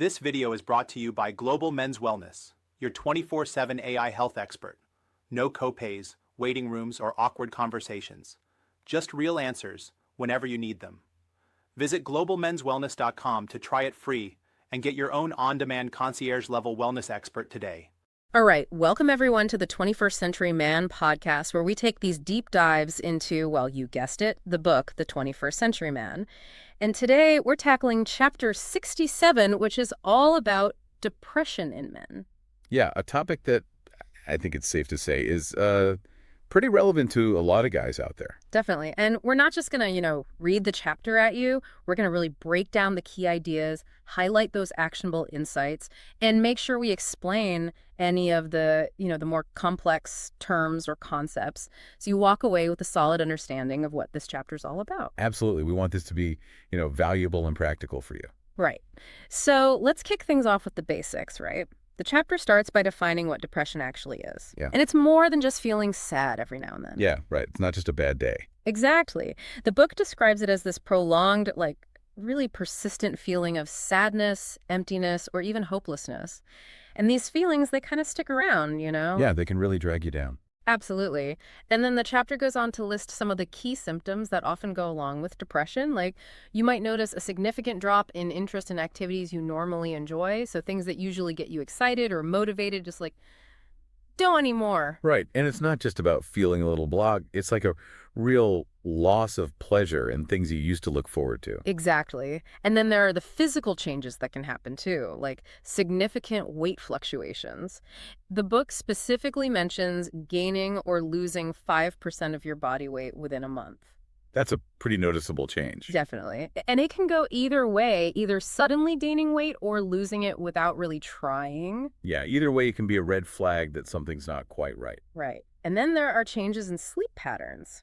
This video is brought to you by Global Men's Wellness, your 24/7 AI health expert. No copays, waiting rooms, or awkward conversations. Just real answers whenever you need them. Visit globalmenswellness.com to try it free and get your own on-demand concierge-level wellness expert today. All right, welcome everyone to the 21st Century Man podcast, where we take these deep dives into, well, you guessed it, the book, The 21st Century Man. And today we're tackling chapter 67, which is all about depression in men. Yeah, a topic that I think it's safe to say is pretty relevant to a lot of guys out there. Definitely. And we're not just going to, read the chapter at you. We're going to really break down the key ideas, highlight those actionable insights, and make sure we explain any of the, the more complex terms or concepts, so you walk away with a solid understanding of what this chapter is all about. Absolutely. We want this to be, valuable and practical for you. Right. So let's kick things off with the basics, right? The chapter starts by defining what depression actually is. Yeah. And it's more than just feeling sad every now and then. Yeah, right. It's not just a bad day. Exactly. The book describes it as this prolonged, really persistent feeling of sadness, emptiness, or even hopelessness. And these feelings, they kind of stick around, Yeah, they can really drag you down. Absolutely. And then the chapter goes on to list some of the key symptoms that often go along with depression. Like, you might notice a significant drop in interest in activities you normally enjoy. So things that usually get you excited or motivated, just don't anymore. Right. And it's not just about feeling a little blah. It's like a real loss of pleasure in things you used to look forward to. Exactly. And then there are the physical changes that can happen too, like significant weight fluctuations. The book specifically mentions gaining or losing 5% of your body weight within a month. That's a pretty noticeable change. Definitely. And it can go either way, either suddenly gaining weight or losing it without really trying. Yeah, either way, it can be a red flag that something's not quite right. Right. And then there are changes in sleep patterns.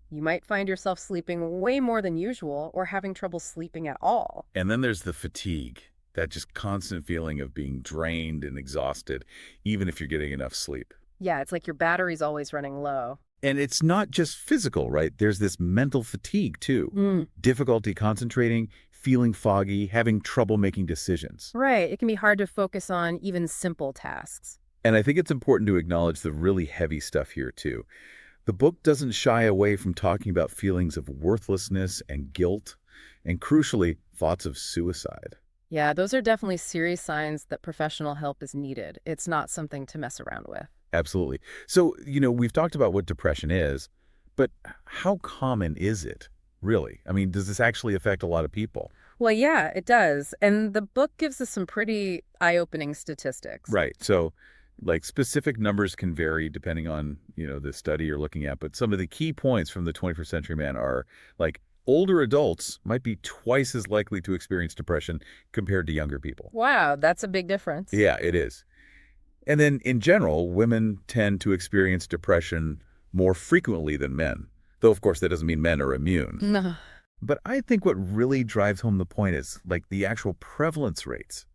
You might find yourself sleeping way more than usual or having trouble sleeping at all. And then there's the fatigue, that just constant feeling of being drained and exhausted, even if you're getting enough sleep. Yeah, it's like your battery's always running low. And it's not just physical, right? There's this mental fatigue, too. Difficulty concentrating, feeling foggy, having trouble making decisions. Right. It can be hard to focus on even simple tasks. And I think it's important to acknowledge the really heavy stuff here, too. The book doesn't shy away from talking about feelings of worthlessness and guilt, and crucially, thoughts of suicide. Yeah, those are definitely serious signs that professional help is needed. It's not something to mess around with. Absolutely. So, we've talked about what depression is, but how common is it, really? I mean, does this actually affect a lot of people? Well, yeah, it does. And the book gives us some pretty eye-opening statistics. Right. So, specific numbers can vary depending on, the study you're looking at. But some of the key points from the 21st Century Man are, older adults might be twice as likely to experience depression compared to younger people. Wow, that's a big difference. Yeah, it is. And then, in general, women tend to experience depression more frequently than men. Though, of course, that doesn't mean men are immune. No. But I think what really drives home the point is, the actual prevalence rates.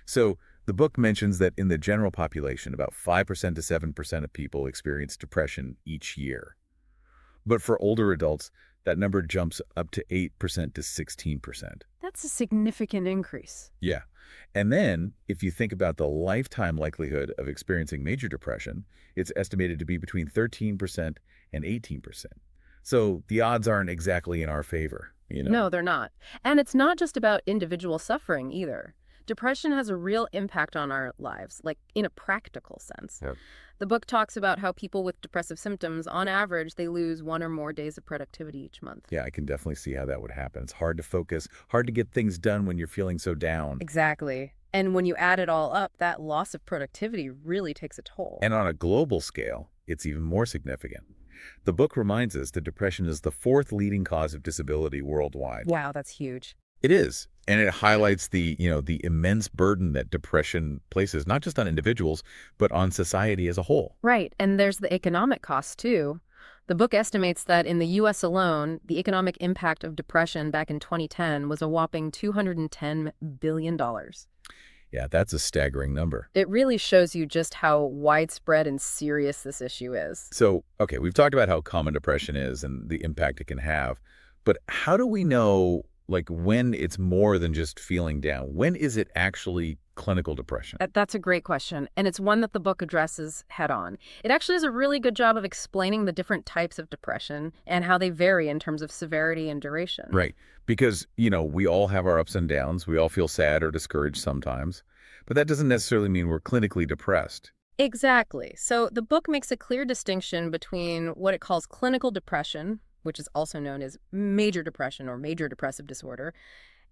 So the book mentions that in the general population, about 5% to 7% of people experience depression each year. But for older adults, that number jumps up to 8% to 16%. That's a significant increase. Yeah. And then, if you think about the lifetime likelihood of experiencing major depression, it's estimated to be between 13% and 18%. So the odds aren't exactly in our favor, No, they're not. And it's not just about individual suffering either. Depression has a real impact on our lives, in a practical sense. Yep. The book talks about how people with depressive symptoms, on average, they lose 1 or more days of productivity each month. Yeah, I can definitely see how that would happen. It's hard to focus, hard to get things done when you're feeling so down. Exactly. And when you add it all up, that loss of productivity really takes a toll. And on a global scale, it's even more significant. The book reminds us that depression is the 4th leading cause of disability worldwide. Wow, that's huge. It is. And it highlights the immense burden that depression places, not just on individuals, but on society as a whole. Right. And there's the economic cost, too. The book estimates that in the U.S. alone, the economic impact of depression back in 2010 was a whopping $210 billion. Yeah, that's a staggering number. It really shows you just how widespread and serious this issue is. So, okay, we've talked about how common depression is and the impact it can have. But how do we know like when it's more than just feeling down? When is it actually clinical depression? That's a great question, and it's one that the book addresses head on. It actually does a really good job of explaining the different types of depression and how they vary in terms of severity and duration. Right. Because, we all have our ups and downs. We all feel sad or discouraged sometimes. But that doesn't necessarily mean we're clinically depressed. Exactly. So the book makes a clear distinction between what it calls clinical depression, which is also known as major depression or major depressive disorder,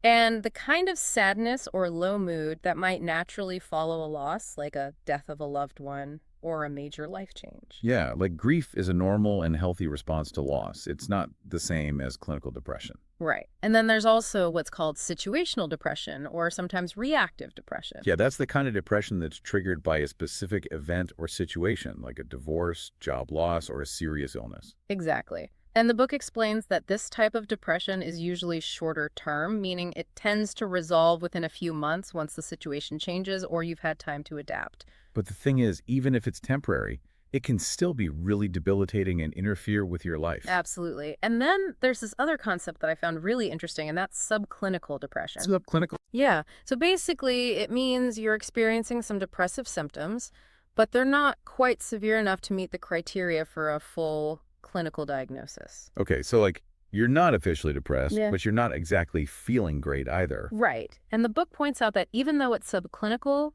and the kind of sadness or low mood that might naturally follow a loss, like a death of a loved one or a major life change. Yeah, like grief is a normal and healthy response to loss. It's not the same as clinical depression. Right. And then there's also what's called situational depression or sometimes reactive depression. Yeah, that's the kind of depression that's triggered by a specific event or situation, like a divorce, job loss, or a serious illness. Exactly. And the book explains that this type of depression is usually shorter term, meaning it tends to resolve within a few months once the situation changes or you've had time to adapt. But the thing is, even if it's temporary, it can still be really debilitating and interfere with your life. Absolutely. And then there's this other concept that I found really interesting, and that's subclinical depression. Subclinical. Yeah. So basically, it means you're experiencing some depressive symptoms, but they're not quite severe enough to meet the criteria for a full clinical diagnosis. Okay, so like you're not officially depressed, Yeah. but you're not exactly feeling great either. Right. And the book points out that even though it's subclinical,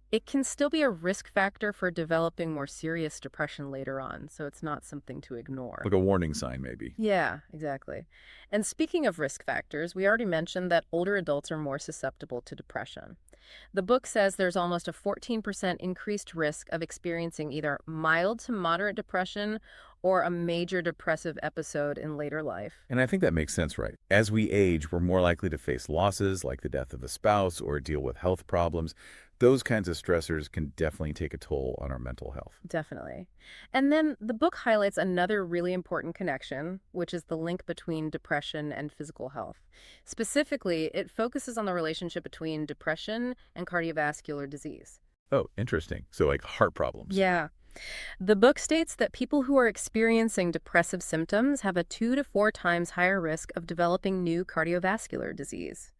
it can still be a risk factor for developing more serious depression later on, so it's not something to ignore. Like a warning sign, maybe. Yeah, exactly. And speaking of risk factors, we already mentioned that older adults are more susceptible to depression. The book says there's almost a 14% increased risk of experiencing either mild to moderate depression or a major depressive episode in later life. And I think that makes sense, right? As we age, we're more likely to face losses like the death of a spouse or deal with health problems. Those kinds of stressors can definitely take a toll on our mental health. Definitely. And then the book highlights another really important connection, which is the link between depression and physical health. Specifically, it focuses on the relationship between depression and cardiovascular disease. Oh, interesting. So like heart problems. Yeah. The book states that people who are experiencing depressive symptoms have a 2 to 4 times higher risk of developing new cardiovascular disease.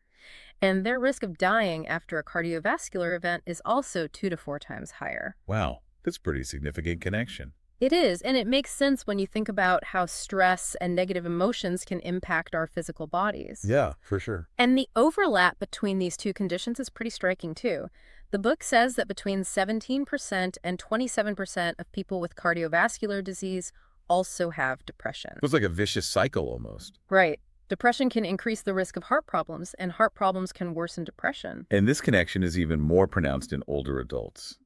And their risk of dying after a cardiovascular event is also 2 to 4 times higher. Wow, that's a pretty significant connection. It is, and it makes sense when you think about how stress and negative emotions can impact our physical bodies. Yeah, for sure. And the overlap between these two conditions is pretty striking, too. The book says that between 17% and 27% of people with cardiovascular disease also have depression. It's like a vicious cycle almost. Right. Depression can increase the risk of heart problems, and heart problems can worsen depression. And this connection is even more pronounced in older adults.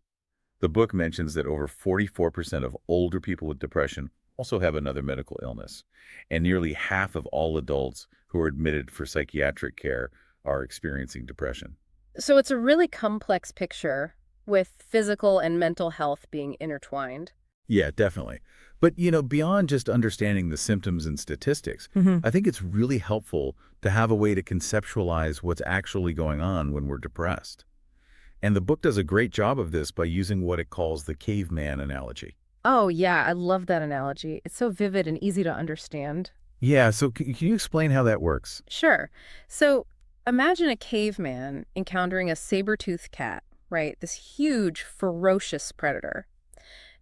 The book mentions that over 44% of older people with depression also have another medical illness, and nearly half of all adults who are admitted for psychiatric care are experiencing depression. So it's a really complex picture, with physical and mental health being intertwined. Yeah, definitely. But, beyond just understanding the symptoms and statistics, I think it's really helpful to have a way to conceptualize what's actually going on when we're depressed. And the book does a great job of this by using what it calls the caveman analogy. Oh, yeah, I love that analogy. It's so vivid and easy to understand. Yeah, so can you explain how that works? Sure. So imagine a caveman encountering a saber-toothed cat, right? This huge, ferocious predator.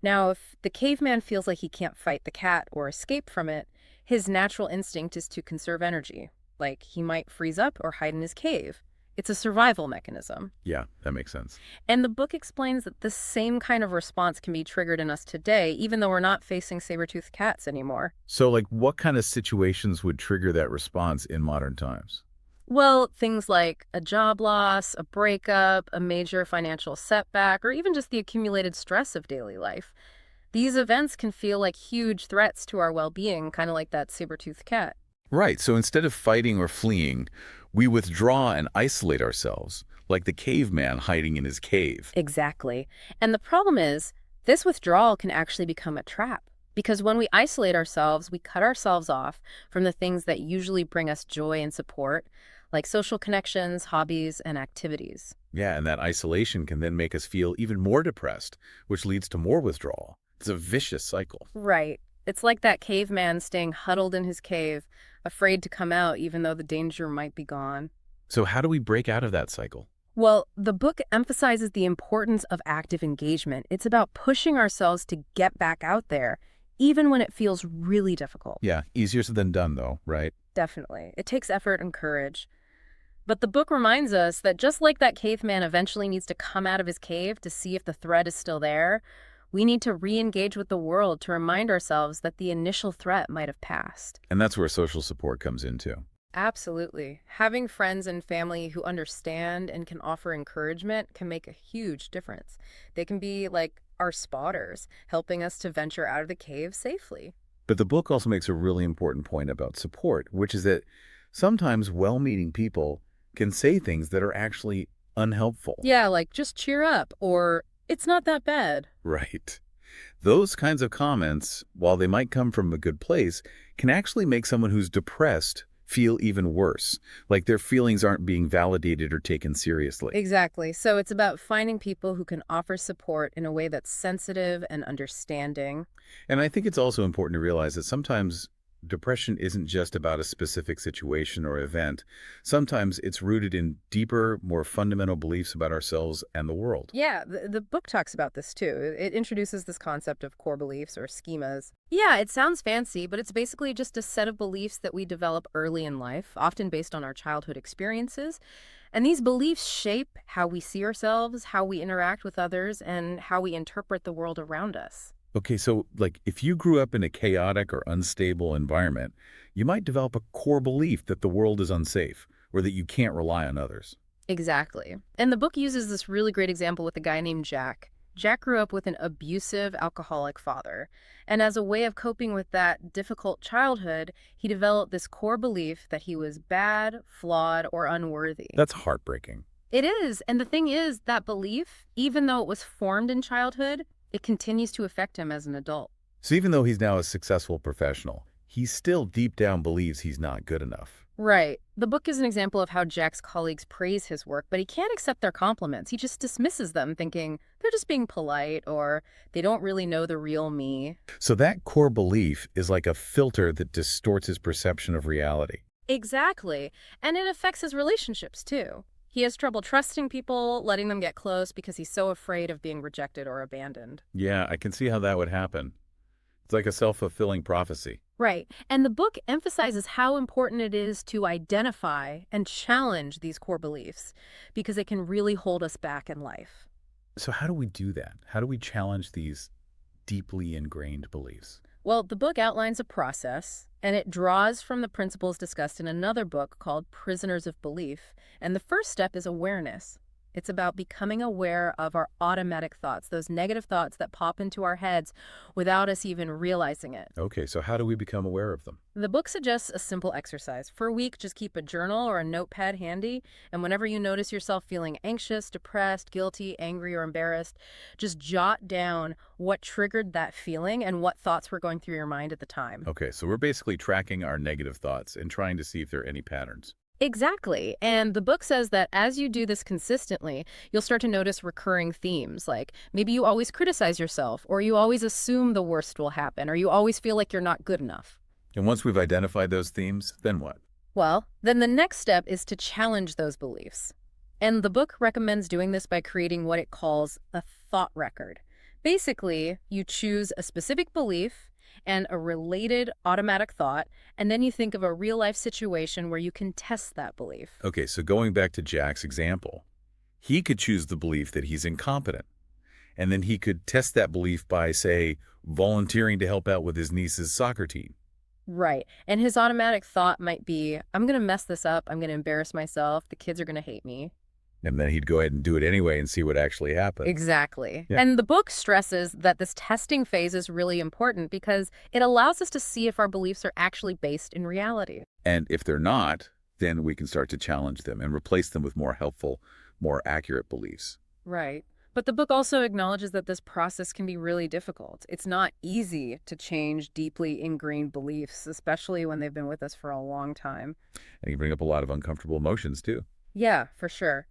Now, if the caveman feels like he can't fight the cat or escape from it, his natural instinct is to conserve energy. Like, he might freeze up or hide in his cave. It's a survival mechanism. Yeah, that makes sense. And the book explains that the same kind of response can be triggered in us today, even though we're not facing saber-toothed cats anymore. So, like, what kind of situations would trigger that response in modern times? Well, things like a job loss, a breakup, a major financial setback, or even just the accumulated stress of daily life. These events can feel like huge threats to our well-being, kind of like that saber-toothed cat. Right, so instead of fighting or fleeing, we withdraw and isolate ourselves, like the caveman hiding in his cave. Exactly. And the problem is, this withdrawal can actually become a trap. Because when we isolate ourselves, we cut ourselves off from the things that usually bring us joy and support, like social connections, hobbies, and activities. Yeah, and that isolation can then make us feel even more depressed, which leads to more withdrawal. It's a vicious cycle. Right. It's like that caveman staying huddled in his cave afraid to come out even though the danger might be gone. So how do we break out of that cycle? Well, the book emphasizes the importance of active engagement. It's about pushing ourselves to get back out there, even when it feels really difficult. Yeah, easier said than done, though, right? Definitely. It takes effort and courage. But the book reminds us that just like that caveman eventually needs to come out of his cave to see if the threat is still there, we need to re-engage with the world to remind ourselves that the initial threat might have passed. And that's where social support comes in, too. Absolutely. Having friends and family who understand and can offer encouragement can make a huge difference. They can be like our spotters, helping us to venture out of the cave safely. But the book also makes a really important point about support, which is that sometimes well-meaning people can say things that are actually unhelpful. Yeah, like just cheer up or it's not that bad. Right. Those kinds of comments, while they might come from a good place, can actually make someone who's depressed feel even worse, like their feelings aren't being validated or taken seriously. Exactly. So it's about finding people who can offer support in a way that's sensitive and understanding. And I think it's also important to realize that sometimes depression isn't just about a specific situation or event. Sometimes it's rooted in deeper, more fundamental beliefs about ourselves and the world. Yeah, the book talks about this too. It introduces this concept of core beliefs or schemas. Yeah, it sounds fancy, but it's basically just a set of beliefs that we develop early in life, often based on our childhood experiences. And these beliefs shape how we see ourselves, how we interact with others, and how we interpret the world around us. Okay, so like if you grew up in a chaotic or unstable environment, you might develop a core belief that the world is unsafe or that you can't rely on others. Exactly. And the book uses this really great example with a guy named Jack. Jack grew up with an abusive alcoholic father. And as a way of coping with that difficult childhood, he developed this core belief that he was bad, flawed, or unworthy. That's heartbreaking. It is. And the thing is, that belief, even though it was formed in childhood, it continues to affect him as an adult. So even though he's now a successful professional, he still deep down believes he's not good enough. Right. The book is an example of how Jack's colleagues praise his work, but he can't accept their compliments. He just dismisses them, thinking they're just being polite or they don't really know the real me. So that core belief is like a filter that distorts his perception of reality. Exactly. And it affects his relationships, too. He has trouble trusting people, letting them get close because he's so afraid of being rejected or abandoned. Yeah, I can see how that would happen. It's like a self-fulfilling prophecy. Right. And the book emphasizes how important it is to identify and challenge these core beliefs because it can really hold us back in life. So how do we do that? How do we challenge these deeply ingrained beliefs? Well, the book outlines a process, and it draws from the principles discussed in another book called Prisoners of Belief. And the first step is awareness. It's about becoming aware of our automatic thoughts, those negative thoughts that pop into our heads without us even realizing it. Okay, so how do we become aware of them? The book suggests a simple exercise. For a week, just keep a journal or a notepad handy, and whenever you notice yourself feeling anxious, depressed, guilty, angry, or embarrassed, just jot down what triggered that feeling and what thoughts were going through your mind at the time. Okay, so we're basically tracking our negative thoughts and trying to see if there are any patterns. Exactly. And the book says that as you do this consistently, you'll start to notice recurring themes, like maybe you always criticize yourself, or you always assume the worst will happen, or you always feel like you're not good enough. And once we've identified those themes, then what? Well, then the next step is to challenge those beliefs. And the book recommends doing this by creating what it calls a thought record. Basically, you choose a specific belief and a related automatic thought, and then you think of a real-life situation where you can test that belief. Okay, so going back to Jack's example, he could choose the belief that he's incompetent. And then he could test that belief by, say, volunteering to help out with his niece's soccer team. Right. And his automatic thought might be, I'm going to mess this up. I'm going to embarrass myself. The kids are going to hate me. And then he'd go ahead and do it anyway and see what actually happened. Exactly. Yeah. And the book stresses that this testing phase is really important because it allows us to see if our beliefs are actually based in reality. And if they're not, then we can start to challenge them and replace them with more helpful, more accurate beliefs. Right. But the book also acknowledges that this process can be really difficult. It's not easy to change deeply ingrained beliefs, especially when they've been with us for a long time. And you bring up a lot of uncomfortable emotions, too. Yeah, for sure.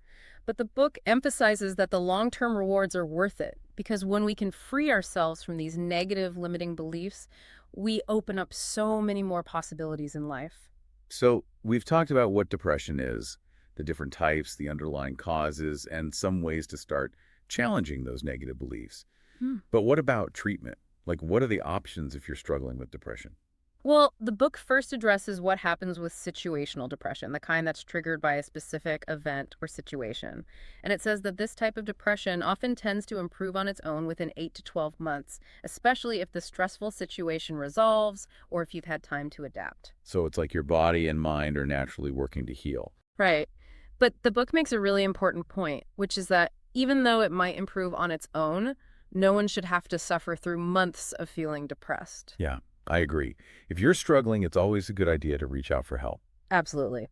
But the book emphasizes that the long-term rewards are worth it because when we can free ourselves from these negative limiting beliefs, we open up so many more possibilities in life. So we've talked about what depression is, the different types, the underlying causes, and some ways to start challenging those negative beliefs. Hmm. But what about treatment? Like, what are the options if you're struggling with depression? Well, the book first addresses what happens with situational depression, the kind that's triggered by a specific event or situation. And it says that this type of depression often tends to improve on its own within 8 to 12 months, especially if the stressful situation resolves or if you've had time to adapt. So it's like your body and mind are naturally working to heal. Right. But the book makes a really important point, which is that even though it might improve on its own, no one should have to suffer through months of feeling depressed. Yeah, I agree. If you're struggling, it's always a good idea to reach out for help. Absolutely.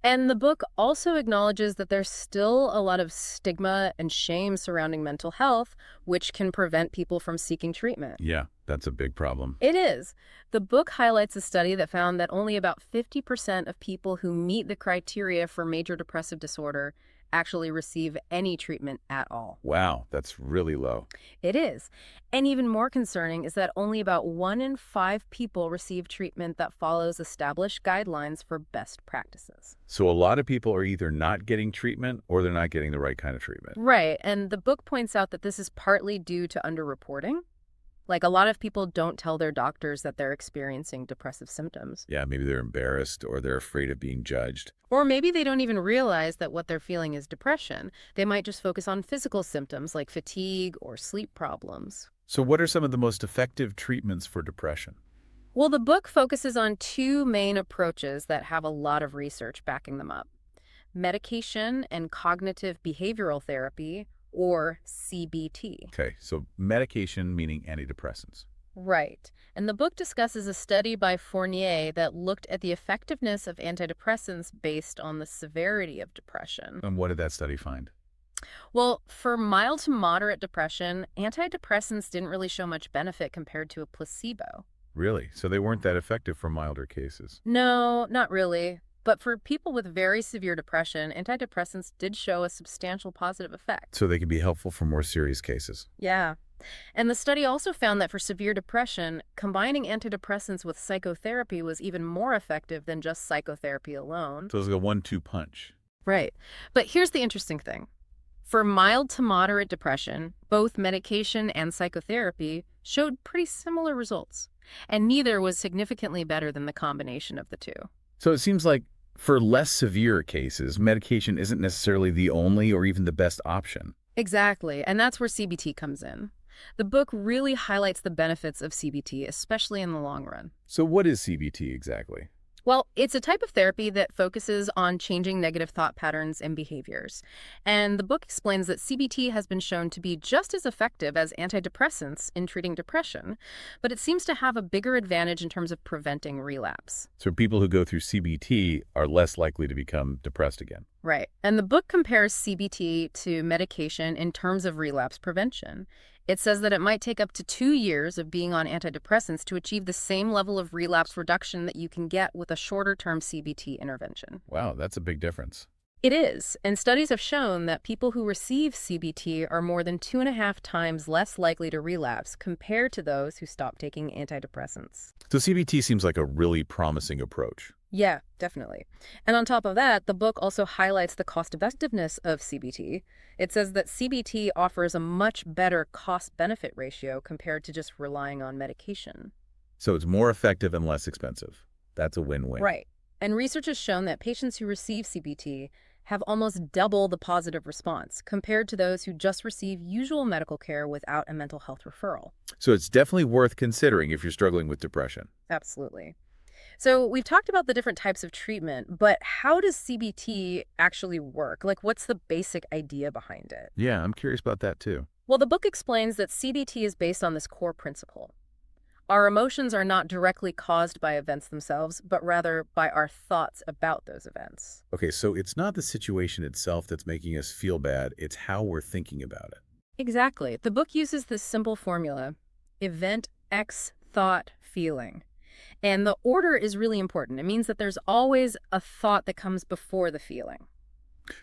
And the book also acknowledges that there's still a lot of stigma and shame surrounding mental health, which can prevent people from seeking treatment. Yeah, that's a big problem. It is. The book highlights a study that found that only about 50% of people who meet the criteria for major depressive disorder actually receive any treatment at all. Wow, that's really low. It is. And even more concerning is that only about 1 in 5 people receive treatment that follows established guidelines for best practices. So a lot of people are either not getting treatment or they're not getting the right kind of treatment. Right. And the book points out that this is partly due to underreporting. Like, a lot of people don't tell their doctors that they're experiencing depressive symptoms. Yeah, maybe they're embarrassed or they're afraid of being judged. Or maybe they don't even realize that what they're feeling is depression. They might just focus on physical symptoms like fatigue or sleep problems. So what are some of the most effective treatments for depression? Well, the book focuses on two main approaches that have a lot of research backing them up: medication and cognitive behavioral therapy, or CBT. Okay, so medication meaning antidepressants. Right. And the book discusses a study by Fournier that looked at the effectiveness of antidepressants based on the severity of depression. And what did that study find? Well, for mild to moderate depression, antidepressants didn't really show much benefit compared to a placebo. Really? So they weren't that effective for milder cases. No, not really. But for people with very severe depression, antidepressants did show a substantial positive effect. So they can be helpful for more serious cases. Yeah. And the study also found that for severe depression, combining antidepressants with psychotherapy was even more effective than just psychotherapy alone. So it's like a 1-2 punch. Right. But here's the interesting thing. For mild to moderate depression, both medication and psychotherapy showed pretty similar results, and neither was significantly better than the combination of the two. So it seems like for less severe cases, medication isn't necessarily the only or even the best option. Exactly, and that's where CBT comes in. The book really highlights the benefits of CBT, especially in the long run. So what is CBT exactly? Well, it's a type of therapy that focuses on changing negative thought patterns and behaviors. And the book explains that CBT has been shown to be just as effective as antidepressants in treating depression, but it seems to have a bigger advantage in terms of preventing relapse. So people who go through CBT are less likely to become depressed again. Right. And the book compares CBT to medication in terms of relapse prevention. It says that it might take up to 2 years of being on antidepressants to achieve the same level of relapse reduction that you can get with a shorter-term CBT intervention. Wow, that's a big difference. It is, and studies have shown that people who receive CBT are more than 2.5 times less likely to relapse compared to those who stop taking antidepressants. So CBT seems like a really promising approach. Yeah, definitely. And on top of that, the book also highlights the cost effectiveness of CBT. It says that CBT offers a much better cost-benefit ratio compared to just relying on medication. So it's more effective and less expensive. That's a win-win. Right. And research has shown that patients who receive CBT have almost double the positive response compared to those who just receive usual medical care without a mental health referral. So it's definitely worth considering if you're struggling with depression. Absolutely. So we've talked about the different types of treatment, but how does CBT actually work? Like, what's the basic idea behind it? Yeah, I'm curious about that too. Well, the book explains that CBT is based on this core principle. Our emotions are not directly caused by events themselves, but rather by our thoughts about those events. Okay, so it's not the situation itself that's making us feel bad, it's how we're thinking about it. Exactly. The book uses this simple formula: event X, thought, feeling. And the order is really important. It means that there's always a thought that comes before the feeling.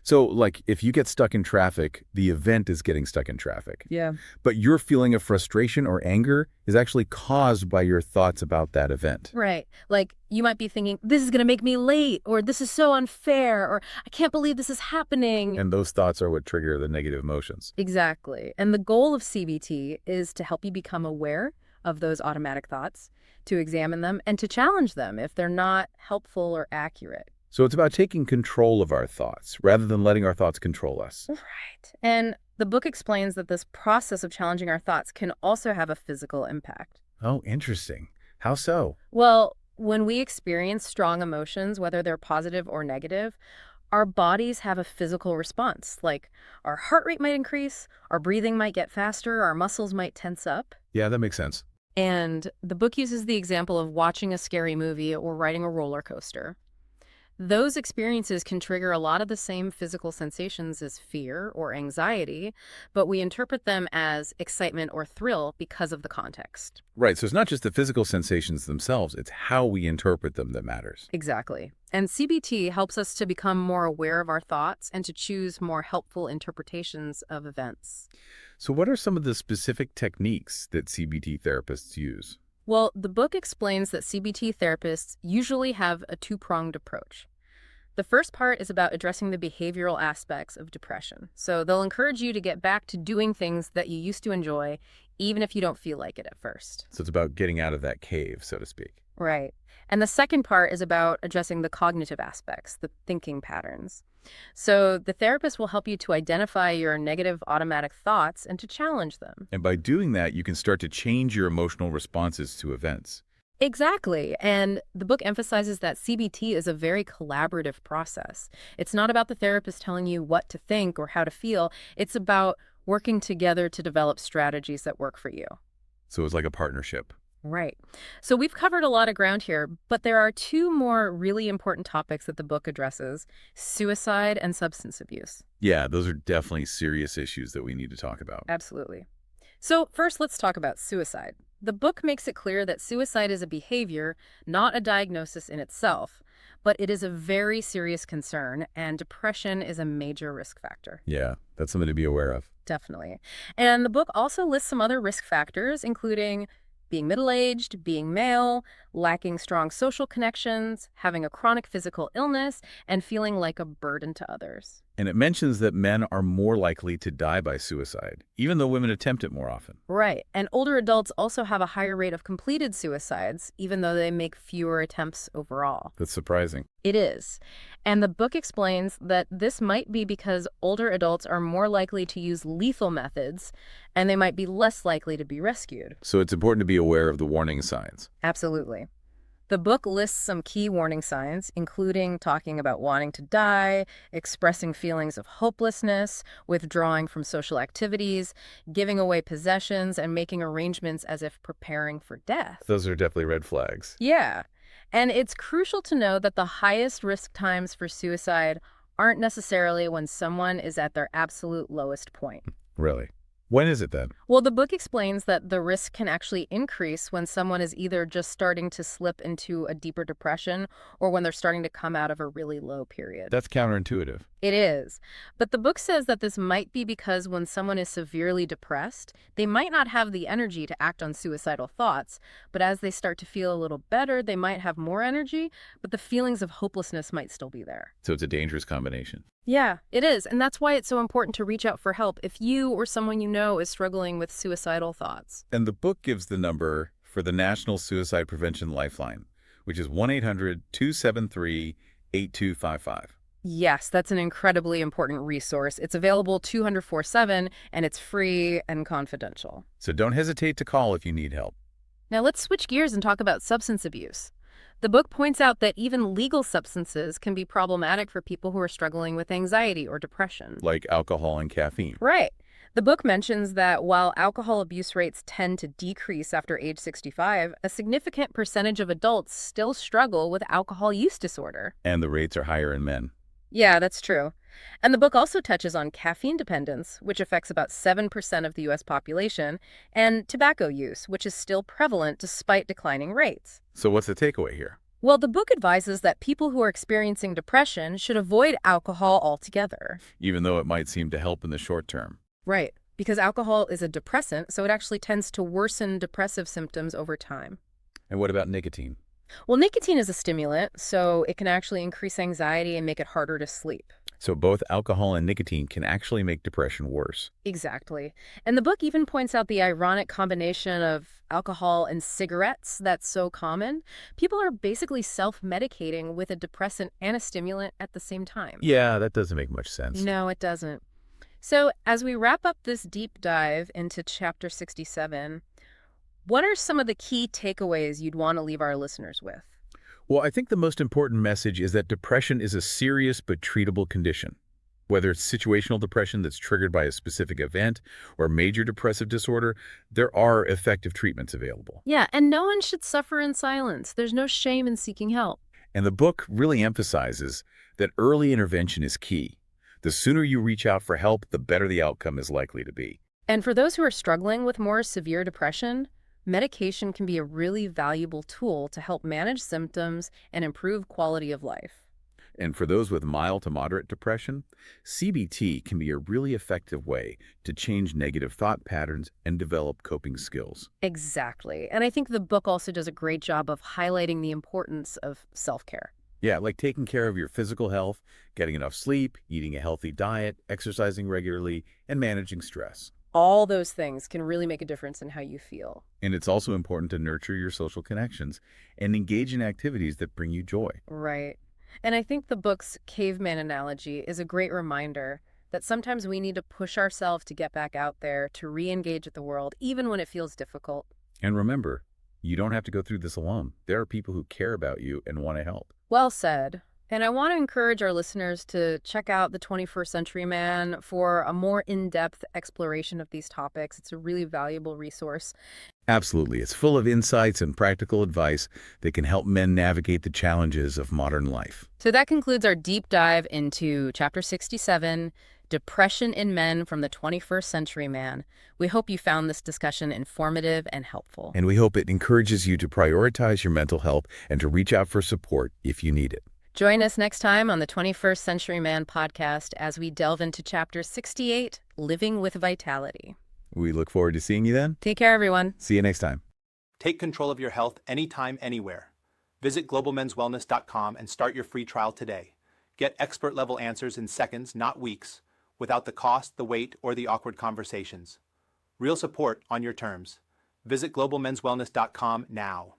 So, like, if you get stuck in traffic, the event is getting stuck in traffic. Yeah. But your feeling of frustration or anger is actually caused by your thoughts about that event. Right. Like, you might be thinking, this is going to make me late, or this is so unfair, or I can't believe this is happening. And those thoughts are what trigger the negative emotions. Exactly. And the goal of CBT is to help you become aware of those automatic thoughts, to examine them, and to challenge them if they're not helpful or accurate. So it's about taking control of our thoughts rather than letting our thoughts control us. Right. And the book explains that this process of challenging our thoughts can also have a physical impact. Oh, interesting. How so? Well, when we experience strong emotions, whether they're positive or negative, our bodies have a physical response. Like our heart rate might increase, our breathing might get faster, our muscles might tense up. Yeah, that makes sense. And the book uses the example of watching a scary movie or riding a roller coaster. Those experiences can trigger a lot of the same physical sensations as fear or anxiety, but we interpret them as excitement or thrill because of the context. Right, so it's not just the physical sensations themselves, it's how we interpret them that matters. Exactly. And CBT helps us to become more aware of our thoughts and to choose more helpful interpretations of events. So what are some of the specific techniques that CBT therapists use? Well, the book explains that CBT therapists usually have a two-pronged approach. The first part is about addressing the behavioral aspects of depression. So they'll encourage you to get back to doing things that you used to enjoy, even if you don't feel like it at first. So it's about getting out of that cave, so to speak. Right. And the second part is about addressing the cognitive aspects, the thinking patterns. So the therapist will help you to identify your negative automatic thoughts and to challenge them. And by doing that, you can start to change your emotional responses to events. Exactly. And the book emphasizes that CBT is a very collaborative process. It's not about the therapist telling you what to think or how to feel. It's about working together to develop strategies that work for you. So it's like a partnership. Right. So we've covered a lot of ground here, but there are two more really important topics that the book addresses: suicide and substance abuse. Yeah, those are definitely serious issues that we need to talk about. Absolutely. So first, let's talk about suicide. The book makes it clear that suicide is a behavior, not a diagnosis in itself, but it is a very serious concern, and depression is a major risk factor. Yeah, that's something to be aware of. Definitely. And the book also lists some other risk factors, including being middle-aged, being male, lacking strong social connections, having a chronic physical illness, and feeling like a burden to others. And it mentions that men are more likely to die by suicide, even though women attempt it more often. Right. And older adults also have a higher rate of completed suicides, even though they make fewer attempts overall. That's surprising. It is. And the book explains that this might be because older adults are more likely to use lethal methods, and they might be less likely to be rescued. So it's important to be aware of the warning signs. Absolutely. The book lists some key warning signs, including talking about wanting to die, expressing feelings of hopelessness, withdrawing from social activities, giving away possessions, and making arrangements as if preparing for death. Those are definitely red flags. Yeah. And it's crucial to know that the highest risk times for suicide aren't necessarily when someone is at their absolute lowest point. Really? When is it then? Well, the book explains that the risk can actually increase when someone is either just starting to slip into a deeper depression or when they're starting to come out of a really low period. That's counterintuitive. It is. But the book says that this might be because when someone is severely depressed, they might not have the energy to act on suicidal thoughts, but as they start to feel a little better, they might have more energy, but the feelings of hopelessness might still be there. So it's a dangerous combination. Yeah, it is. And that's why it's so important to reach out for help if you or someone you know is struggling with suicidal thoughts. And the book gives the number for the National Suicide Prevention Lifeline, which is 1-800-273-8255. Yes, that's an incredibly important resource. It's available 24/7, and it's free and confidential. So don't hesitate to call if you need help. Now let's switch gears and talk about substance abuse. The book points out that even legal substances can be problematic for people who are struggling with anxiety or depression. Like alcohol and caffeine. Right. The book mentions that while alcohol abuse rates tend to decrease after age 65, a significant percentage of adults still struggle with alcohol use disorder. And the rates are higher in men. Yeah, that's true. And the book also touches on caffeine dependence, which affects about 7% of the U.S. population, and tobacco use, which is still prevalent despite declining rates. So what's the takeaway here? Well, the book advises that people who are experiencing depression should avoid alcohol altogether. Even though it might seem to help in the short term. Right, because alcohol is a depressant, so it actually tends to worsen depressive symptoms over time. And what about nicotine? Well, nicotine is a stimulant, so it can actually increase anxiety and make it harder to sleep. So both alcohol and nicotine can actually make depression worse. Exactly. And the book even points out the ironic combination of alcohol and cigarettes that's so common. People are basically self-medicating with a depressant and a stimulant at the same time. Yeah, that doesn't make much sense. No, it doesn't. So, as we wrap up this deep dive into Chapter 67, what are some of the key takeaways you'd want to leave our listeners with? Well, I think the most important message is that depression is a serious but treatable condition. Whether it's situational depression that's triggered by a specific event or major depressive disorder, there are effective treatments available. Yeah, and no one should suffer in silence. There's no shame in seeking help. And the book really emphasizes that early intervention is key. The sooner you reach out for help, the better the outcome is likely to be. And for those who are struggling with more severe depression, medication can be a really valuable tool to help manage symptoms and improve quality of life. And for those with mild to moderate depression, CBT can be a really effective way to change negative thought patterns and develop coping skills. Exactly. And I think the book also does a great job of highlighting the importance of self-care. Yeah, like taking care of your physical health, getting enough sleep, eating a healthy diet, exercising regularly, and managing stress. All those things can really make a difference in how you feel. And it's also important to nurture your social connections and engage in activities that bring you joy. Right. And I think the book's caveman analogy is a great reminder that sometimes we need to push ourselves to get back out there, to re-engage with the world, even when it feels difficult. And remember, you don't have to go through this alone. There are people who care about you and want to help. Well said. And I want to encourage our listeners to check out The 21st Century Man for a more in-depth exploration of these topics. It's a really valuable resource. Absolutely. It's full of insights and practical advice that can help men navigate the challenges of modern life. So that concludes our deep dive into Chapter 67, Depression in Men from the 21st Century Man. We hope you found this discussion informative and helpful. And we hope it encourages you to prioritize your mental health and to reach out for support if you need it. Join us next time on the 21st Century Man podcast as we delve into Chapter 68, Living with Vitality. We look forward to seeing you then. Take care, everyone. See you next time. Take control of your health anytime, anywhere. Visit globalmenswellness.com and start your free trial today. Get expert-level answers in seconds, not weeks, without the cost, the wait, or the awkward conversations. Real support on your terms. Visit globalmenswellness.com now.